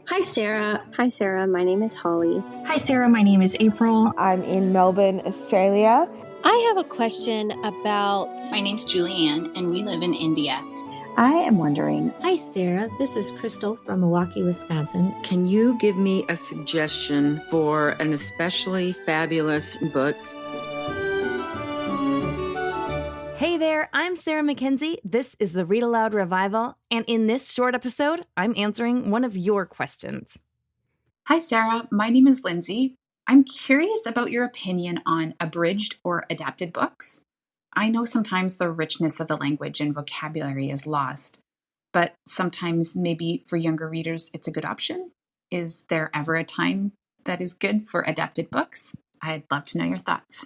Hi, Sarah. Hi, Sarah. My name is Holly. Hi, Sarah. My name is April. I'm in Melbourne, Australia. I have a question about... My name's Julianne, and we live in India. I am wondering. Hi, Sarah. This is Crystal from Milwaukee, Wisconsin. Can you give me a suggestion for an especially fabulous book? Hey there, I'm Sarah Mackenzie. This is the Read-Aloud Revival, and in this short episode, I'm answering one of your questions. Hi, Sarah. My name is Lindsay. I'm curious about your opinion on abridged or adapted books. I know sometimes the richness of the language and vocabulary is lost, but sometimes maybe for younger readers, it's a good option. Is there ever a time that is good for adapted books? I'd love to know your thoughts.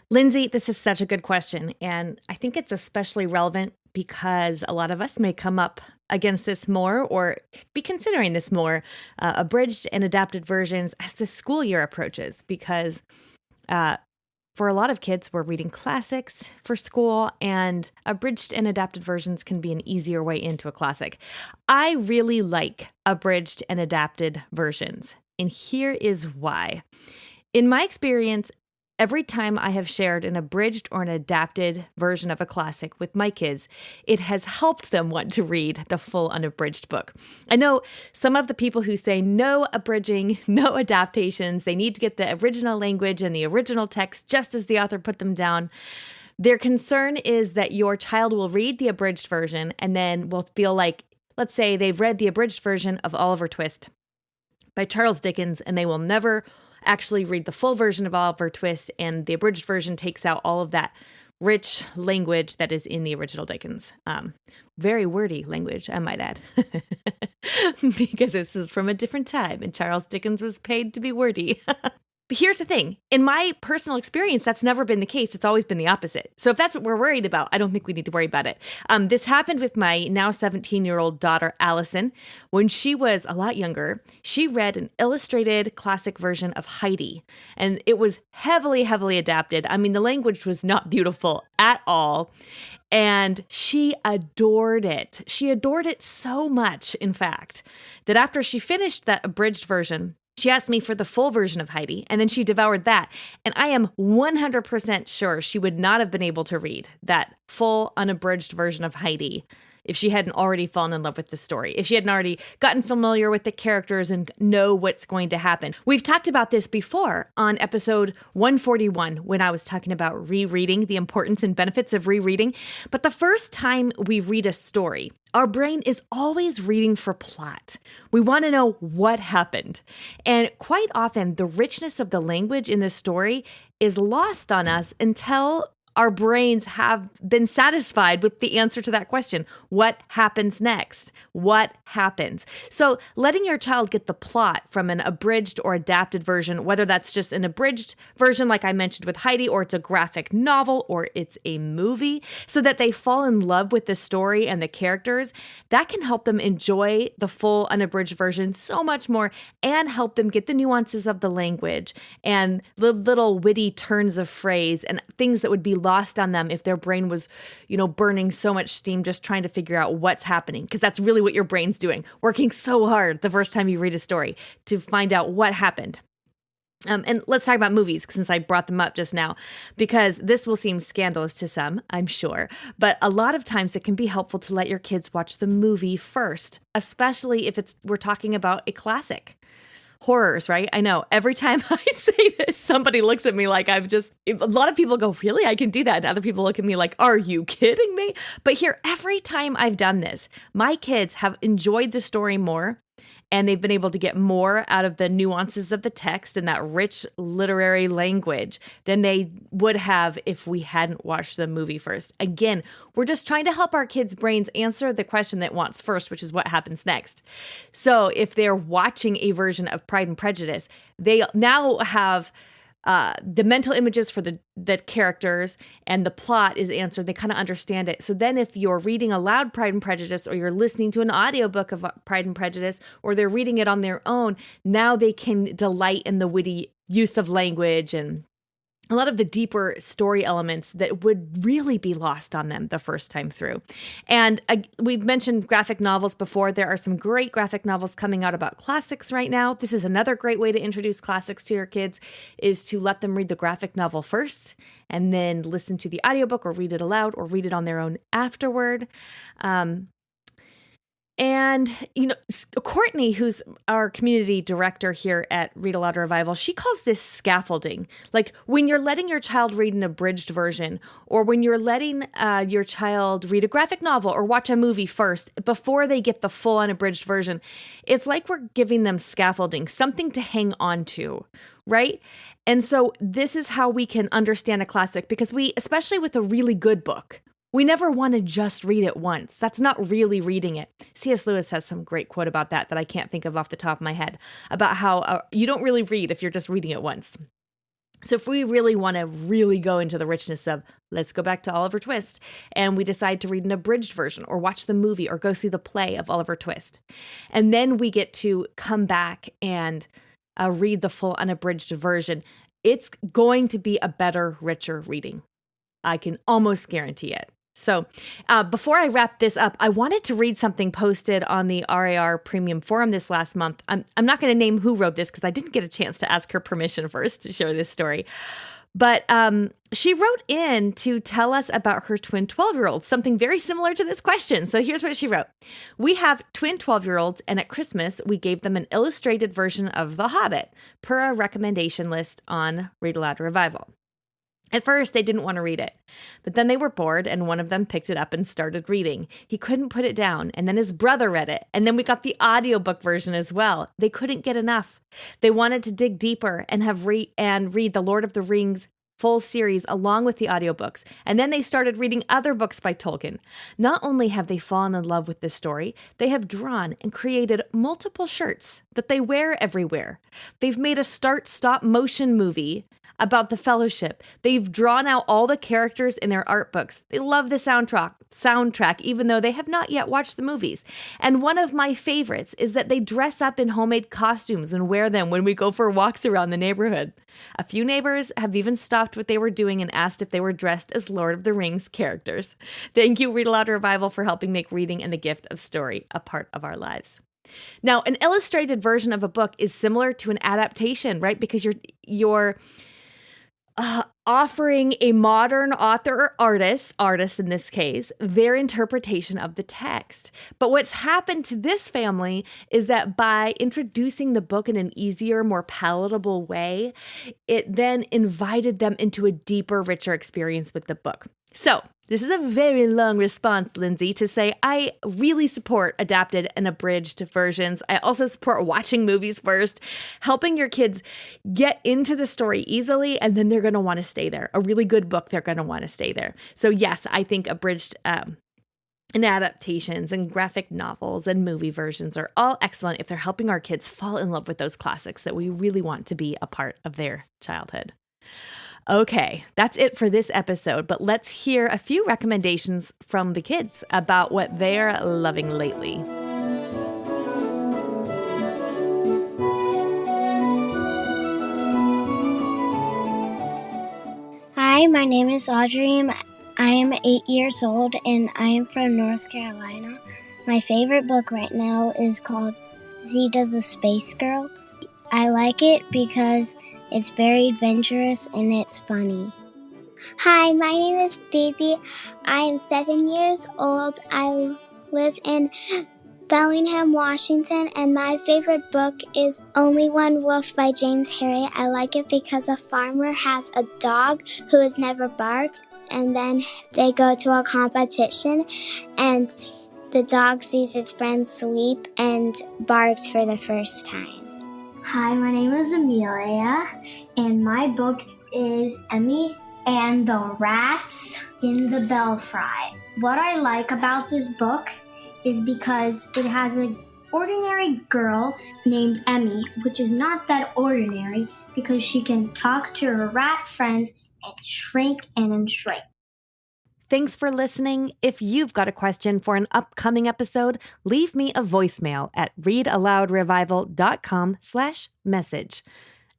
Lindsay, this is such a good question, and I think it's especially relevant because a lot of us may come up against this more or be considering this more, abridged and adapted versions as the school year approaches, because for a lot of kids, we're reading classics for school, and abridged and adapted versions can be an easier way into a classic. I really like abridged and adapted versions, and here is why. In my experience, every time I have shared an abridged or an adapted version of a classic with my kids, it has helped them want to read the full unabridged book. I know some of the people who say no abridging, no adaptations, they need to get the original language and the original text just as the author put them down. Their concern is that your child will read the abridged version and then will feel like, let's say they've read the abridged version of Oliver Twist by Charles Dickens, and they will never actually read the full version of Oliver Twist, and the abridged version takes out all of that rich language that is in the original Dickens. Very wordy language, I might add, because this is from a different time, and Charles Dickens was paid to be wordy. But here's the thing. In my personal experience, that's never been the case. It's always been the opposite. So if that's what we're worried about, I don't think we need to worry about it. This happened with my now 17-year-old daughter, Allison. When she was a lot younger, she read an illustrated classic version of Heidi, and it was heavily, heavily adapted. I mean, the language was not beautiful at all, and she adored it. She adored it so much, in fact, that after she finished that abridged version, she asked me for the full version of Heidi, and then she devoured that. And I am 100% sure she would not have been able to read that full unabridged version of Heidi if she hadn't already fallen in love with the story, if she hadn't already gotten familiar with the characters and know what's going to happen. We've talked about this before on episode 141 when I was talking about rereading, the importance and benefits of rereading. But the first time we read a story, our brain is always reading for plot. We want to know what happened. And quite often, the richness of the language in the story is lost on us until our brains have been satisfied with the answer to that question. What happens next? What happens? So letting your child get the plot from an abridged or adapted version, whether that's just an abridged version like I mentioned with Heidi, or it's a graphic novel, or it's a movie, so that they fall in love with the story and the characters, that can help them enjoy the full unabridged version so much more and help them get the nuances of the language and the little witty turns of phrase and things that would be lost on them if their brain was, burning so much steam just trying to figure out what's happening. Because that's really what your brain's doing, working so hard the first time you read a story to find out what happened. And let's talk about movies, since I brought them up just now, because this will seem scandalous to some, I'm sure. But a lot of times it can be helpful to let your kids watch the movie first, especially if we're talking about a classic. Horrors, right? I know. Every time I say this, somebody looks at me like a lot of people go, really? I can do that. And other people look at me like, are you kidding me? But here, every time I've done this, my kids have enjoyed the story more, and they've been able to get more out of the nuances of the text and that rich literary language than they would have if we hadn't watched the movie first. Again, we're just trying to help our kids' brains answer the question that wants first, which is what happens next. So if they're watching a version of Pride and Prejudice, they now have the mental images for the characters and the plot is answered. They kind of understand it. So then if you're reading aloud Pride and Prejudice, or you're listening to an audiobook of Pride and Prejudice, or they're reading it on their own, now they can delight in the witty use of language and a lot of the deeper story elements that would really be lost on them the first time through. And we've mentioned graphic novels before. There are some great graphic novels coming out about classics right now. This is another great way to introduce classics to your kids, is to let them read the graphic novel first and then listen to the audiobook or read it aloud or read it on their own afterward. And, Courtney, who's our community director here at Read-Aloud Revival, she calls this scaffolding. Like when you're letting your child read an abridged version, or when you're letting your child read a graphic novel or watch a movie first before they get the full unabridged version, it's like we're giving them scaffolding, something to hang on to, right? And so this is how we can understand a classic, because especially with a really good book, we never want to just read it once. That's not really reading it. C.S. Lewis has some great quote about that I can't think of off the top of my head, about how you don't really read if you're just reading it once. So if we really want to really go into the richness of, let's go back to Oliver Twist, and we decide to read an abridged version or watch the movie or go see the play of Oliver Twist, and then we get to come back and read the full unabridged version, it's going to be a better, richer reading. I can almost guarantee it. So before I wrap this up, I wanted to read something posted on the RAR Premium Forum this last month. I'm not going to name who wrote this because I didn't get a chance to ask her permission first to share this story. But she wrote in to tell us about her twin 12-year-olds, something very similar to this question. So here's what she wrote. We have twin 12-year-olds, and at Christmas, we gave them an illustrated version of The Hobbit per a recommendation list on Read-Aloud Revival. At first, they didn't want to read it, but then they were bored, and one of them picked it up and started reading. He couldn't put it down, and then his brother read it, and then we got the audiobook version as well. They couldn't get enough. They wanted to dig deeper and read the Lord of the Rings full series along with the audiobooks, and then they started reading other books by Tolkien. Not only have they fallen in love with this story, they have drawn and created multiple shirts that they wear everywhere. They've made a stop motion movie about the Fellowship. They've drawn out all the characters in their art books. They love the soundtrack, even though they have not yet watched the movies. And one of my favorites is that they dress up in homemade costumes and wear them when we go for walks around the neighborhood. A few neighbors have even stopped what they were doing and asked if they were dressed as Lord of the Rings characters. Thank you, Read-Aloud Revival, for helping make reading and the gift of story a part of our lives. Now, an illustrated version of a book is similar to an adaptation, right? Because you're offering a modern author or artist in this case, their interpretation of the text. But what's happened to this family is that by introducing the book in an easier, more palatable way, it then invited them into a deeper, richer experience with the book. So this is a very long response, Lindsay, to say I really support adapted and abridged versions. I also support watching movies first, helping your kids get into the story easily, and then they're going to want to stay there. A really good book, they're going to want to stay there. So yes, I think abridged and adaptations and graphic novels and movie versions are all excellent if they're helping our kids fall in love with those classics that we really want to be a part of their childhood. Okay, that's it for this episode, but let's hear a few recommendations from the kids about what they're loving lately. Hi, my name is Audrey. I am 8 years old and I am from North Carolina. My favorite book right now is called Zeta the Space Girl. I like it because it's very adventurous and it's funny. Hi, my name is Phoebe. I am 7 years old. I live in Bellingham, Washington, and my favorite book is Only One Wolf by James Harriet. I like it because a farmer has a dog who has never barked, and then they go to a competition, and the dog sees its friend sleep and barks for the first time. Hi, my name is Amelia, and my book is Emmy and the Rats in the Belfry. What I like about this book is because it has an ordinary girl named Emmy, which is not that ordinary because she can talk to her rat friends and shrink and then shrink. Thanks for listening. If you've got a question for an upcoming episode, leave me a voicemail at readaloudrevival.com/message.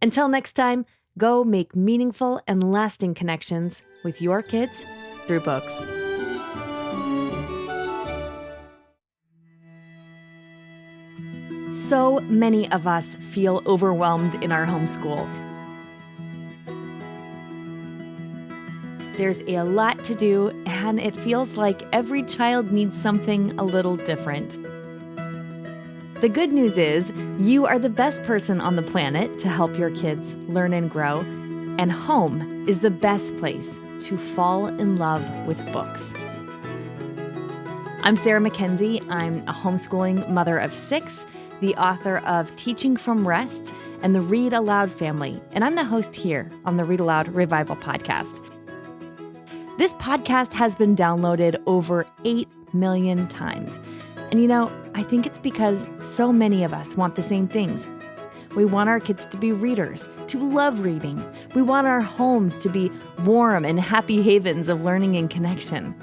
Until next time, Go make meaningful and lasting connections with your kids through books. So many of us feel overwhelmed in our homeschool. There's a lot to do, and it feels like every child needs something a little different. The good news is, you are the best person on the planet to help your kids learn and grow, and home is the best place to fall in love with books. I'm Sarah Mackenzie. I'm a homeschooling mother of 6, the author of Teaching from Rest and the Read-Aloud family, and I'm the host here on the Read-Aloud Revival podcast. This podcast has been downloaded over 8 million times. And you know, I think it's because so many of us want the same things. We want our kids to be readers, to love reading. We want our homes to be warm and happy havens of learning and connection.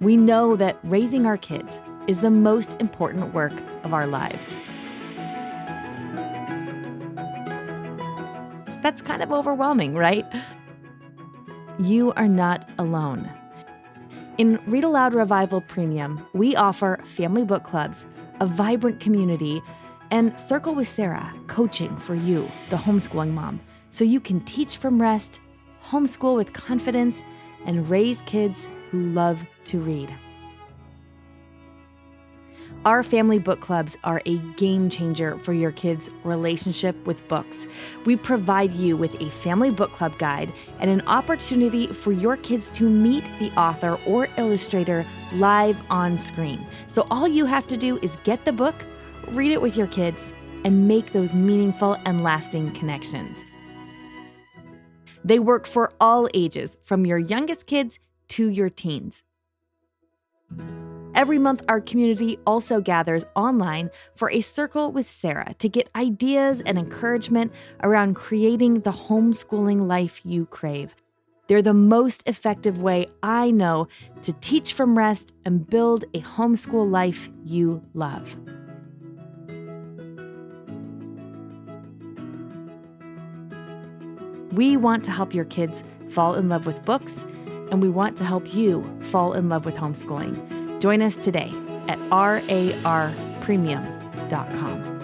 We know that raising our kids is the most important work of our lives. That's kind of overwhelming, right? You are not alone. In Read-Aloud Revival Premium, we offer family book clubs, a vibrant community, and Circle with Sarah, coaching for you, the homeschooling mom, so you can teach from rest, homeschool with confidence, and raise kids who love to read. Our family book clubs are a game changer for your kids' relationship with books. We provide you with a family book club guide and an opportunity for your kids to meet the author or illustrator live on screen. So all you have to do is get the book, read it with your kids, and make those meaningful and lasting connections. They work for all ages, from your youngest kids to your teens. Every month, our community also gathers online for a Circle with Sarah to get ideas and encouragement around creating the homeschooling life you crave. They're the most effective way I know to teach from rest and build a homeschool life you love. We want to help your kids fall in love with books, and we want to help you fall in love with homeschooling. Join us today at RARpremium.com.